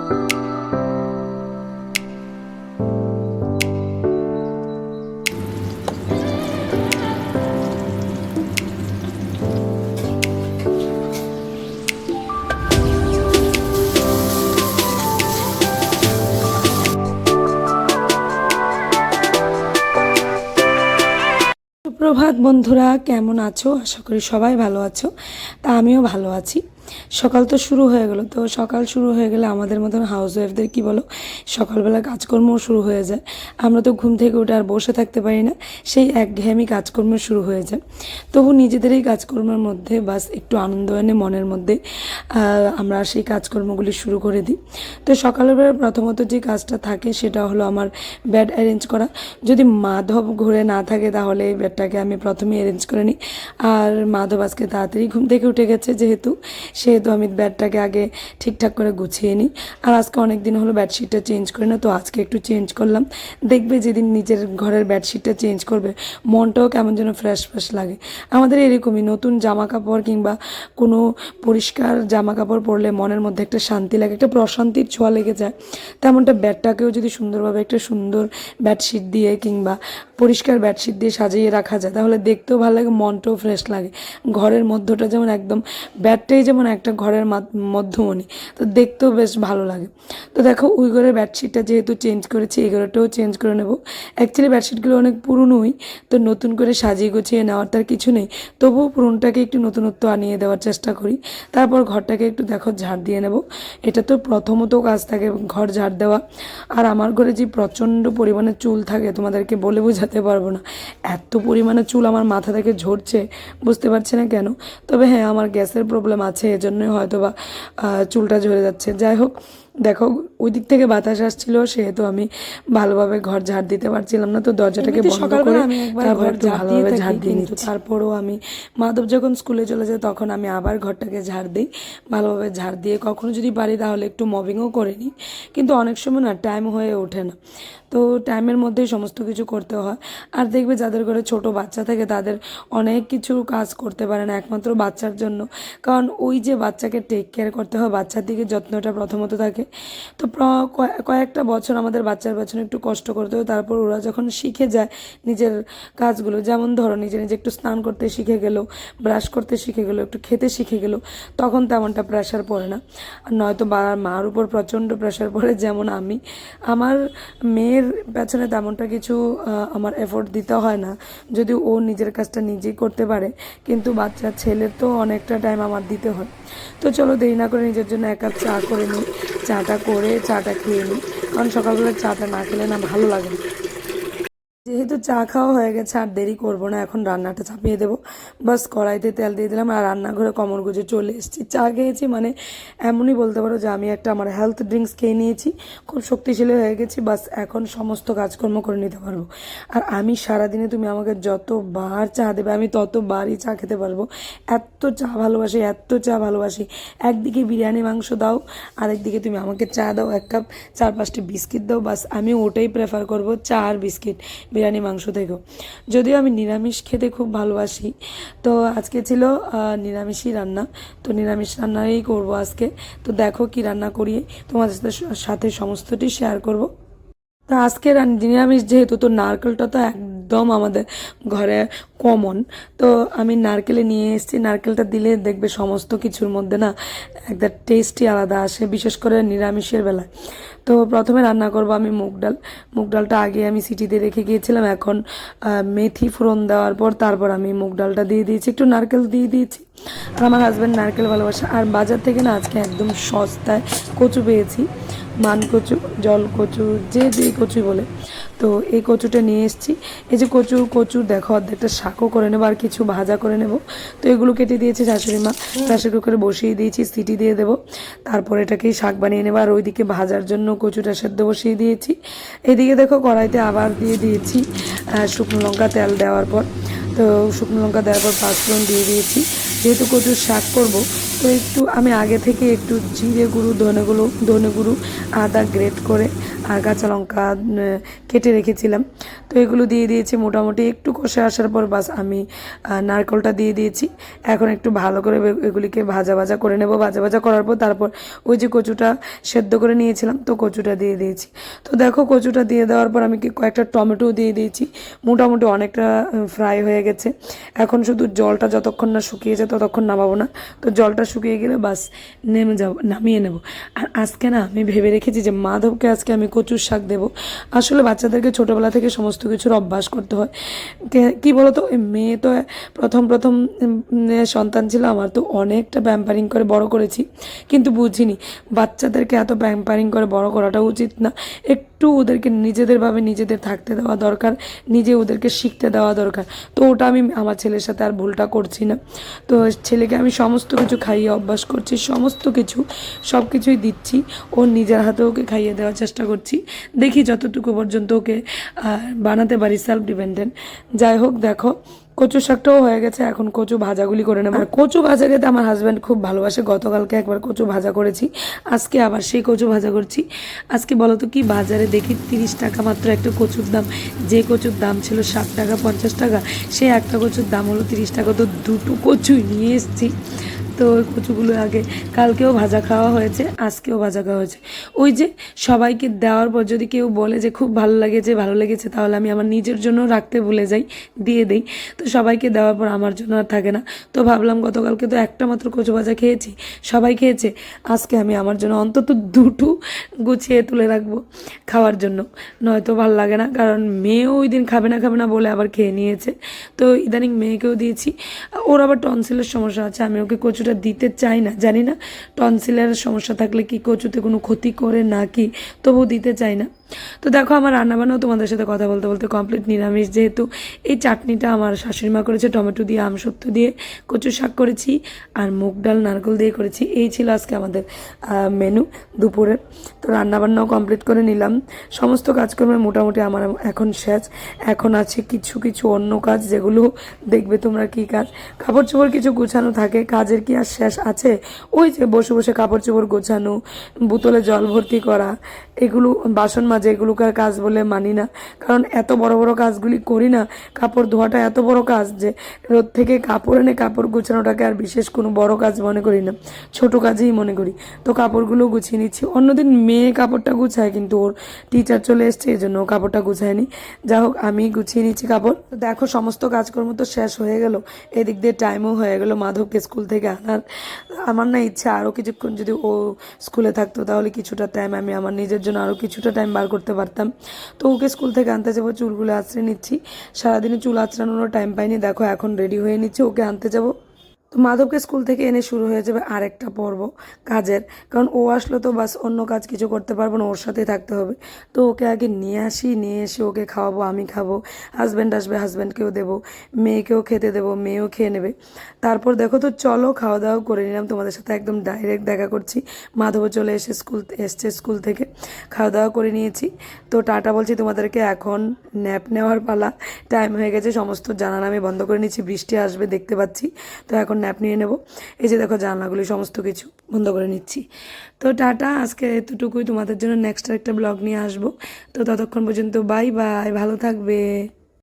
সুপ্রভাত বন্ধুরা, কেমন আছো? আশা করি সবাই ভালো আছো। তা আমিও ভালো আছি। সকাল তো শুরু হয়ে গেল। তো সকাল শুরু হয়ে গেলে আমাদের মতন হাউস ওয়াইফদের কী বলো, সকালবেলা কাজকর্মও শুরু হয়ে যায়। আমরা তো ঘুম থেকে উঠে আর বসে থাকতে পারি না, সেই একঘেয়েমি কাজকর্ম শুরু হয়ে যায়। তবু নিজেদের এই কাজকর্মের মধ্যে বাস একটু আনন্দ এনে মনের মধ্যে আমরা সেই কাজকর্মগুলি শুরু করে দিই। তো সকালবেলা প্রথমত যে কাজটা থাকে সেটা হলো আমার বেড অ্যারেঞ্জ করা। যদি মাধব ঘরে না থাকে তাহলে এই বেডটাকে আমি প্রথমেই অ্যারেঞ্জ করে নিই। আর মাধব আজকে তাড়াতাড়ি ঘুম থেকে উঠে গেছে সেহেতু আমি বেডটাকে আগে ঠিকঠাক করে গুছিয়ে নিই। আর আজকে অনেক দিন হলো বেডশিটটা চেঞ্জ করি না, তো আজকে একটু চেঞ্জ করলাম। দেখবে যেদিন নিজের ঘরের বেডশিটটা চেঞ্জ করবে মনটাও কেমন যেন ফ্রেশ ফ্রেশ লাগে। আমাদের এরকমই নতুন জামা কাপড় কিংবা কোনো পরিষ্কার জামা কাপড় পরলে মনের মধ্যে একটা শান্তি লাগে, একটা প্রশান্তির ছোঁয়া লেগে যায়। তেমনটা বেডটাকেও যদি সুন্দরভাবে একটা সুন্দর বেডশিট দিয়ে কিংবা পরিষ্কার বেডশিট দিয়ে সাজিয়ে রাখা যায় তাহলে দেখতেও ভালো লাগে, মনটাও ফ্রেশ লাগে। ঘরের মধ্যটা যেমন একদম, বেডটাই যেমন একটা ঘরের মধ্যমণি, তো দেখতেও বেশ ভালো লাগে। তো দেখো ওই ঘরের বেডশিটটা যেহেতু চেঞ্জ করেছি, এই ঘরেটাও চেঞ্জ করে নেব। অ্যাকচুয়ালি বেডশিটগুলো অনেক পুরনোই, তো নতুন করে সাজিয়ে গুছিয়ে নেওয়ার তার কিছু নেই, তবুও পুরনোটাকে একটু নতুনত্ব আনিয়ে দেওয়ার চেষ্টা করি। তারপর ঘরটাকে একটু দেখো ঝাড় দিয়ে নেব। এটা তো প্রথমত কাজ থাকে ঘর ঝাড় দেওয়া। আর আমার ঘরে যে প্রচণ্ড পরিমাণে চুল থাকে তোমাদেরকে বলে বোঝাতে পারবো না। এত পরিমাণে চুল আমার মাথা থেকে ঝরছে, বুঝতে পারছি না কেন। তবে হ্যাঁ, আমার গ্যাসের প্রবলেম আছে, এজন্যই হয়তো বা চুলটা ঝরে যাচ্ছে। যাই হোক, দেখো ওই দিক থেকে বাতাস আসছিল, সেহেতু আমি ভালোভাবে ঘর ঝাড় দিতে পারছিলাম না, তো দরজাটাকে বন্ধ করে আমি একবার ঘর একটু ভালোভাবে ঝাড় দিয়ে নিচ্ছি। তারপরেও আমি মাধব যখন স্কুলে চলে যায় তখন আমি আবার ঘরটাকে ঝাড় দিই, ভালোভাবে ঝাড় দিয়ে কখনো যদি পারি তাহলে একটু মবিংও করে নিই। কিন্তু অনেক সময় না টাইম হয়ে ওঠে না, তো টাইমের মধ্যেই সমস্ত কিছু করতে হয়। আর দেখবে যাদের ঘরে ছোট বাচ্চা থাকে তাদের অনেক কিছু কাজ করতে পারে না একমাত্র বাচ্চার জন্য, কারণ ওই যে বাচ্চাকে টেক কেয়ার করতে হয়, বাচ্চার দিকে যত্নটা প্রথমত থাকে। তো কয়েকটা বছর আমাদের বাচ্চার পেছনে একটু কষ্ট করতে হয়, তারপর ওরা যখন শিখে যায় নিজের কাজগুলো, যেমন ধরো নিজে নিজে একটু স্নান করতে শিখে গেলো, ব্রাশ করতে শিখে গেলো, একটু খেতে শিখে গেলো, তখন তেমনটা প্রেশার পড়ে না। আর নয়তো মার উপর প্রচণ্ড প্রেশার পড়ে, যেমন আমার মেয়ের পেছনে তেমনটা কিছু আমার এফোর্ট দিতে হয় না, যদি ও নিজের কাজটা নিজেই করতে পারে, কিন্তু বাচ্চা ছেলের তো অনেকটা টাইম আমার দিতে হয়। তো চলো দেরি না করে নিজের জন্য এক কাপ চা করে নিই। চাটা খেয়ে নিই, কারণ সকালবেলা চাটা না খেলে না ভালো লাগে না। যেহেতু চা খাওয়া হয়ে গেছে আর দেরি করবো না, এখন রান্নাটা চাপিয়ে দেবো। বাস কড়াইতে তেল দিয়ে দিলাম আর রান্নাঘরে কোমর গুঁজে চলে এসেছি। চা খেয়েছি মানে এমনই বলতে পারো যে আমি একটা আমার হেলথ ড্রিঙ্কস খেয়ে নিয়েছি, খুব শক্তিশালী হয়ে গেছি। বাস এখন সমস্ত কাজকর্ম করে নিতে পারবো। আর আমি সারাদিনে তুমি আমাকে যতবার চা দেবে আমি ততবারই চা খেতে পারবো। এত চা ভালোবাসি। একদিকে বিরিয়ানি মাংস দাও, আরেকদিকে তুমি আমাকে চা দাও, এক কাপ 4-5টি বিস্কিট দাও, বাস আমি ওটাই প্রেফার করবো, চা আর বিস্কিট, বিরিয়ানি মাংস থেকেও। যদিও আমি নিরামিষ খেতে খুব ভালোবাসি, তো আজকে ছিল নিরামিষই রান্না, তো নিরামিষ রান্নাই করব আজকে। তো দেখো কি রান্না করি, তোমাদের সাথে সমস্তটি শেয়ার করব। তো আজকে নিরামিষ যেহেতু, তো নারকেলটা তো একদম আমাদের ঘরে কমন, তো আমি নারকেলে নিয়ে এসেছি। নারকেলটা দিলে দেখবে সমস্ত কিছুর মধ্যে না একটা টেস্টই আলাদা আসে, বিশেষ করে নিরামিষের বেলায়। তো প্রথমে রান্না করব আমি মুগ ডালটা আগে আমি সিটিতে রেখে গিয়েছিলাম, এখন মেথি ফোড়ন দেওয়ার পর তারপর আমি মুগ ডালটা দিয়ে দিয়েছি, একটু নারকেল দিয়ে দিয়েছি। আর আমার হাজব্যান্ড নারকেল ভালোবাসে। আর বাজার থেকে না আজকে একদম সস্তায় কচু পেয়েছি, মান কচু, জল কচু, যে কচুই বলে, তো এই কচুটা নিয়ে এসেছি। এই যে কচু দেখো অর্ধেকটা শাকও করে নেবো আর কিছু ভাজা করে নেব। তো এগুলো কেটে দিয়েছে শাশুড়ি মা, প্রেসার কুকারে বসিয়ে দিয়েছি, সিটি দিয়ে দেবো, তারপর এটাকেই শাক বানিয়ে নেবো। আর ওইদিকে ভাজার জন্য কচুটা সেদ্ধ বসিয়ে দিয়েছি। এদিকে দেখো কড়াইতে আবার দিয়ে দিয়েছি শুকনো লঙ্কা, তেল দেওয়ার পর, তো শুকনো লঙ্কা দেওয়ার পর পাঁচফোড়ন দিয়ে দিয়েছি। যেহেতু কচুর শাক করবো তো একটু আমি আগে থেকে একটু জিরে গুঁড়ো ধনে গুঁড়ো আদা গ্রেট করে আর কাঁচা লঙ্কা কেটে রেখেছিলাম। তো এগুলো দিয়ে দিয়েছি, মোটামুটি একটু কষে আসার পর বাস আমি নারকেলটা দিয়ে দিয়েছি। এখন একটু ভালো করে এগুলিকে ভাজা ভাজা করে নেব। ভাজা ভাজা করার পর তারপর ওই যে কচুটা সেদ্ধ করে নিয়েছিলাম, তো কচুটা দিয়ে দিয়েছি। তো দেখো কচুটা দিয়ে দেওয়ার পর আমি কয়েকটা টমেটো দিয়ে দিয়েছি। মোটামুটি অনেকটা ফ্রাই হয়ে গেছে। এখন শুধু জলটা যতক্ষণ না শুকিয়েছে ততক্ষণ নামাবো না। তো জলটা শুকিয়ে গেলে বাস নামিয়ে নেব। আর আজকে না আমি ভেবে রেখেছি যে মাধবকে আজকে আমি কচুর শাক দেবো। আসলে বাচ্চাদেরকে ছোটোবেলা থেকে সমস্ত কিছুর অভ্যাস করতে হয়। কি বলতো, মেয়ে তো প্রথম প্রথম সন্তান ছিল আমার, তো অনেকটা প্যাম্পারিং করে বড় করেছি, কিন্তু বুঝিনি বাচ্চাদেরকে এত প্যাম্পারিং করে বড় করাটা উচিত না। একটু ওদেরকে নিজেদেরভাবে নিজেদের থাকতে দেওয়া দরকার, নিজে ওদেরকে শিখতে দেওয়া দরকার। তো ওটা আমি আমার ছেলের সাথে আর ভুলটা করছি না। তো ছেলেকে আমি সমস্ত কিছু খাইয়ে অভ্যাস করছি, সমস্ত কিছু সব কিছুই দিচ্ছি। ওর নিজের হাতে ওকে খাইয়ে দেওয়ার চেষ্টা করছি, দেখি যতটুকু পর্যন্ত ওকে বানাতে পারি সেলফ ডিপেন্ডেন্ট। যাই হোক, দেখো কচু শাকটাও হয়ে গেছে। এখন কচু ভাজাগুলি করে নেবো। আর কচু ভাজা খেতে আমার হাজব্যান্ড খুব ভালোবাসে। গতকালকে একবার কচু ভাজা করেছি, আজকে আবার সেই কচু ভাজা করছি। আজকে বলো তো কি, বাজারে দেখি 30 টাকা মাত্র একটা কচুর দাম। যে কচুর দাম ছিল 60 টাকা 50 টাকা, সে একটা কচুর দাম হলো 30 টাকা। তো দুটো কচুই নিয়ে এসেছি। তো ওই কচুগুলো আগে কালকেও ভাজা খাওয়া হয়েছে, আজকেও ভাজা খাওয়া হয়েছে। ওই যে সবাইকে দেওয়ার পর যদি কেউ বলে যে খুব ভালো লেগেছে, তাহলে আমি আমার নিজের জন্য রাখতে ভুলে যাই, দিয়ে দিই। তো সবাইকে দেওয়ার পর আমার জন্য আর থাকে না। তো ভাবলাম গতকালকে তো একটা মাত্র কচু ভাজা খেয়েছি, সবাই খেয়েছে, আজকে আমি আমার জন্য অন্তত দুটো গুছিয়ে তুলে রাখবো খাওয়ার জন্য। নয়তো ভালো লাগে না, কারণ মেয়েও ওই দিন খাবে না বলে আবার খেয়ে নিয়েছে। তো ইদানিং মেয়েকেও দিয়েছি। ওর আবার টনসিলের সমস্যা আছে, আমি ওকে কচুটা দিতে চাই না। জানি না টনসিলের সমস্যা থাকলে কি কচুতে কোনো ক্ষতি করে নাকি, তবু দিতে চাই না। তো দেখো আমার রান্নাবান্নাও তোমাদের সাথে কথা বলতে বলতে কমপ্লিট। নিরামিষ যেহেতু, এই চাটনিটা আমার শাশুড়ি মা করেছে, টমেটো দিয়ে আমসত্ত্ব দিয়ে কচু শাক করেছি, আর মুগ ডাল নারকেল দিয়ে করেছি। এই ছিল আজকে আমাদের মেনু দুপুরের। তো রান্নাবান্নাও কমপ্লিট করে নিলাম, সমস্ত কাজকর্মে মোটামুটি আমার এখন শেষ। এখন আছে কিছু কিছু অন্য কাজ, যেগুলো দেখবে তোমরা। কি কাজ? কাপড় চোপড় কিছু গোছানো থাকে, কাজের কি আর শেষ আছে? ওই যে বসে বসে কাপড় চোপড় গোছানো, বোতলে জল ভর্তি করা, এগুলো বাসন মাজা, এগুলোকে আর কাজ বলে মানি না। কারণ এত বড় বড় কাজগুলি করি না। কাপড় ধোয়াটা এত বড় কাজ যে রোদ থেকে কাপড় এনে কাপড় গুছানোটাকে আর বিশেষ কোনো বড় কাজ মনে করি না, ছোট কাজেই মনে করি। তো কাপড়গুলো গুছিয়ে নিচ্ছি। অন্যদিন মেয়ে কাপড়টা গুছায়, কিন্তু ওর টিচার চলে এসছে, এই জন্য ও কাপড়টা গুছায়নি। যা হোক, আমি গুছিয়ে নিচ্ছি কাপড়। তো দেখো সমস্ত কাজকর্ম তো শেষ হয়ে গেল, এদিক দিয়ে টাইমও হয়ে গেল মাধবকে স্কুল থেকে আনার। আমার না ইচ্ছা আরও কিছুক্ষণ যদি ও স্কুলে থাকতো, তাহলে কিছুটা টাইম আমি আমার নিজের জন্য আরও কিছুটা টাইম বার করতে পারতাম। তো ওকে স্কুল থেকে আনতে যাবো, চুলগুলো আঁচড়ে নিচ্ছি। সারাদিনে চুল আঁচড়ানোরও টাইম পাইনি। দেখো এখন রেডি হয়ে নিচ্ছি, ওকে আনতে যাবো। তো মাধবকে স্কুল থেকে এনে শুরু হয়ে যাবে আরেকটা পর্ব কাজের। কারণ ও আসলে তো বাস অন্য কাজ কিছু করতে পারবো না, ওর সাথেই থাকতে হবে। তো ওকে আগে নিয়ে আসি, নিয়ে এসে ওকে খাওয়াবো, আমি খাবো, হাজব্যান্ড আসবে, হাজব্যান্ডকেও দেবো, মেয়েকেও খেতে দেবো, মেয়েও খেয়ে নেবে। তারপর দেখো, তো চলো খাওয়া দাওয়া করে নিলাম। তোমাদের সাথে একদম ডাইরেক্ট দেখা করছি। মাধবও চলে এসছে স্কুল থেকে, খাওয়া দাওয়া করে নিয়েছি। তো টাটা বলছি তোমাদেরকে, এখন ন্যাপ নেওয়ার পালা। টাইম হয়ে গেছে, সমস্ত জানালা আমি বন্ধ করে নিচ্ছি, বৃষ্টি আসবে দেখতে পাচ্ছি। তো এখন ন্যাপ নিয়ে নেব। এই যে দেখো জানলাগুলি সমস্ত কিছু বন্ধ করে নিচ্ছি। তো টাটা, আজকে এতটুকুই। তোমাদের জন্য নেক্সট একটা ব্লগ নিয়ে আসবো। তো ততক্ষণ পর্যন্ত বাই বাই, ভালো থাকবে।